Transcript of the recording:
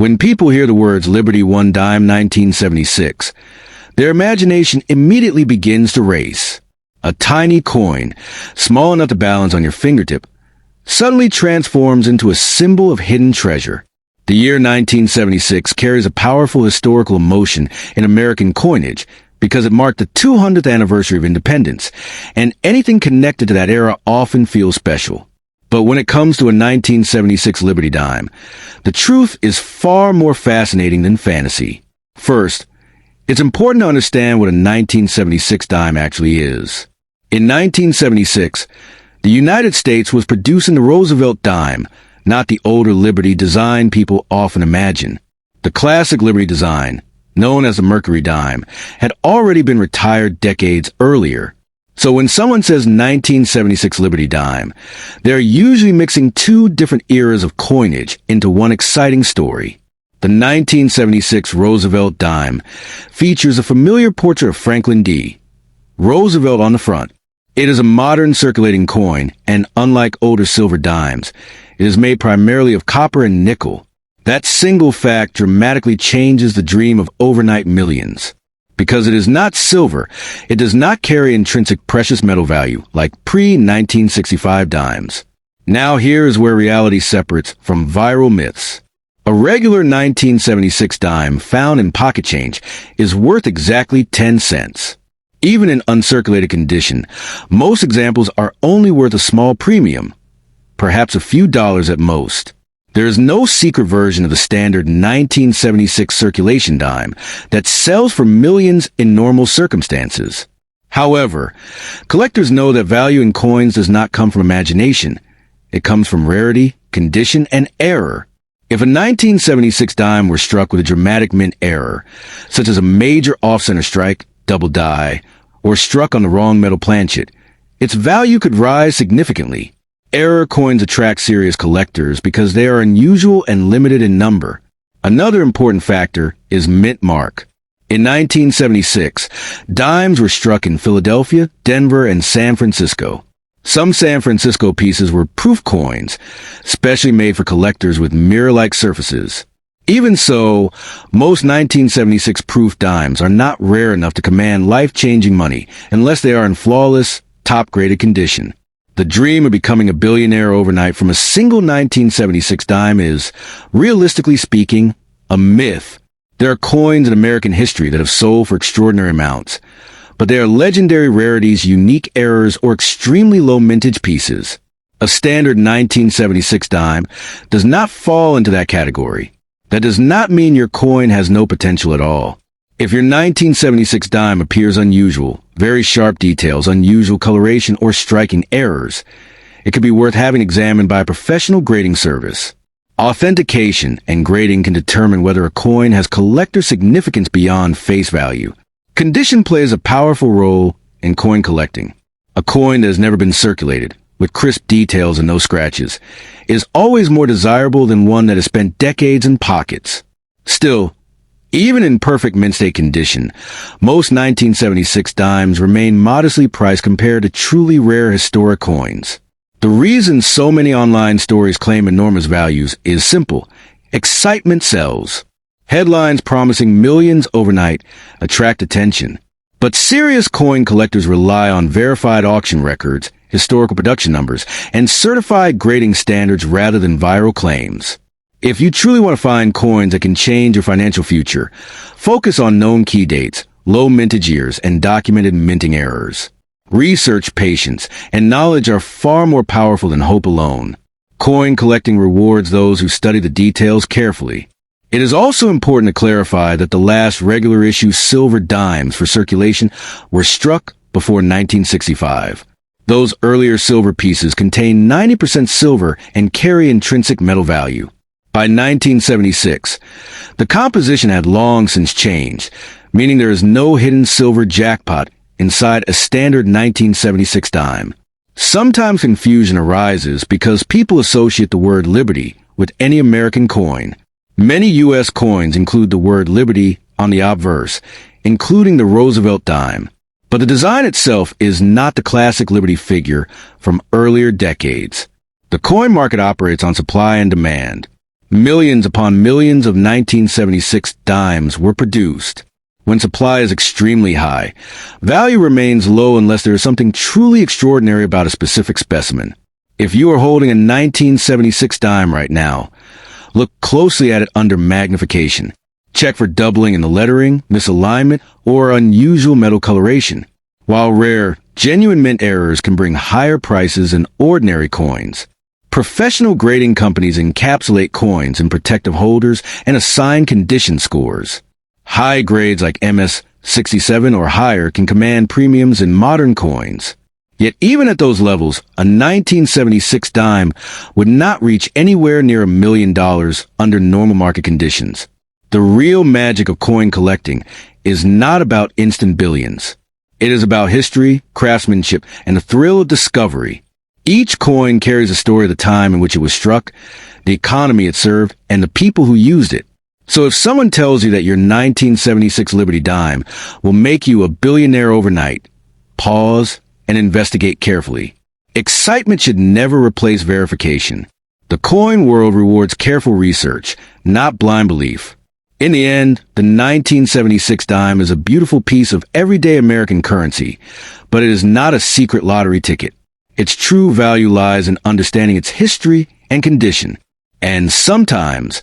When people hear the words Liberty One Dime 1976, their imagination immediately begins to race. A tiny coin, small enough to balance on your fingertip, suddenly transforms into a symbol of hidden treasure. The year 1976 carries a powerful historical emotion in American coinage because it marked the 200th anniversary of independence, and anything connected to that era often feels special. But when it comes to a 1976 Liberty Dime, the truth is far more fascinating than fantasy. First, it's important to understand what a 1976 dime actually is. In 1976, the United States was producing the Roosevelt Dime, not the older Liberty design people often imagine. The classic Liberty design, known as the Mercury Dime, had already been retired decades earlier. So when someone says 1976 Liberty Dime, they're usually mixing two different eras of coinage into one exciting story. The 1976 Roosevelt Dime features a familiar portrait of Franklin D. Roosevelt on the front. It is a modern circulating coin, and unlike older silver dimes, it is made primarily of copper and nickel. That single fact dramatically changes the dream of overnight millions. Because it is not silver, it does not carry intrinsic precious metal value like pre-1965 dimes. Now here is where reality separates from viral myths. A regular 1976 dime found in pocket change is worth exactly 10 cents. Even in uncirculated condition, most examples are only worth a small premium, perhaps a few dollars at most. There is no secret version of the standard 1976 circulation dime that sells for millions in normal circumstances. However, collectors know that value in coins does not come from imagination. It comes from rarity, condition, and error. If a 1976 dime were struck with a dramatic mint error, such as a major off-center strike, double die, or struck on the wrong metal planchet, its value could rise significantly. Error coins attract serious collectors because they are unusual and limited in number. Another important factor is mint mark. In 1976, dimes were struck in Philadelphia, Denver, and San Francisco. Some San Francisco pieces were proof coins, specially made for collectors with mirror-like surfaces. Even so, most 1976 proof dimes are not rare enough to command life-changing money unless they are in flawless, top-graded condition. The dream of becoming a billionaire overnight from a single 1976 dime is, realistically speaking, a myth. There are coins in American history that have sold for extraordinary amounts, but they are legendary rarities, unique errors, or extremely low mintage pieces. A standard 1976 dime does not fall into that category. That does not mean your coin has no potential at all. If your 1976 dime appears unusual, very sharp details, unusual coloration, or striking errors, it could be worth having examined by a professional grading service. Authentication and grading can determine whether a coin has collector significance beyond face value. Condition plays a powerful role in coin collecting. A coin that has never been circulated, with crisp details and no scratches, is always more desirable than one that has spent decades in pockets. Still, even in perfect mint state condition, most 1976 dimes remain modestly priced compared to truly rare historic coins. The reason so many online stories claim enormous values is simple. Excitement sells. Headlines promising millions overnight attract attention. But serious coin collectors rely on verified auction records, historical production numbers, and certified grading standards rather than viral claims. If you truly want to find coins that can change your financial future, focus on known key dates, low mintage years, and documented minting errors. Research, patience, and knowledge are far more powerful than hope alone. Coin collecting rewards those who study the details carefully. It is also important to clarify that the last regular issue silver dimes for circulation were struck before 1965. Those earlier silver pieces contain 90% silver and carry intrinsic metal value. By 1976, the composition had long since changed, meaning there is no hidden silver jackpot inside a standard 1976 dime. Sometimes confusion arises because people associate the word Liberty with any American coin. Many U.S. coins include the word Liberty on the obverse, including the Roosevelt Dime. But the design itself is not the classic Liberty figure from earlier decades. The coin market operates on supply and demand. Millions upon millions of 1976 dimes were produced. When supply is extremely high, value remains low unless there is something truly extraordinary about a specific specimen. If you are holding a 1976 dime right now, look closely at it under magnification. Check for doubling in the lettering, misalignment, or unusual metal coloration. While rare, genuine mint errors can bring higher prices than ordinary coins. Professional grading companies encapsulate coins in protective holders and assign condition scores. High grades like MS-67 or higher can command premiums in modern coins. Yet even at those levels, a 1976 dime would not reach anywhere near $1 million under normal market conditions. The real magic of coin collecting is not about instant billions. It is about history, craftsmanship, and the thrill of discovery. Each coin carries a story of the time in which it was struck, the economy it served, and the people who used it. So if someone tells you that your 1976 Liberty Dime will make you a billionaire overnight, pause and investigate carefully. Excitement should never replace verification. The coin world rewards careful research, not blind belief. In the end, the 1976 dime is a beautiful piece of everyday American currency, but it is not a secret lottery ticket. Its true value lies in understanding its history and condition. And sometimes,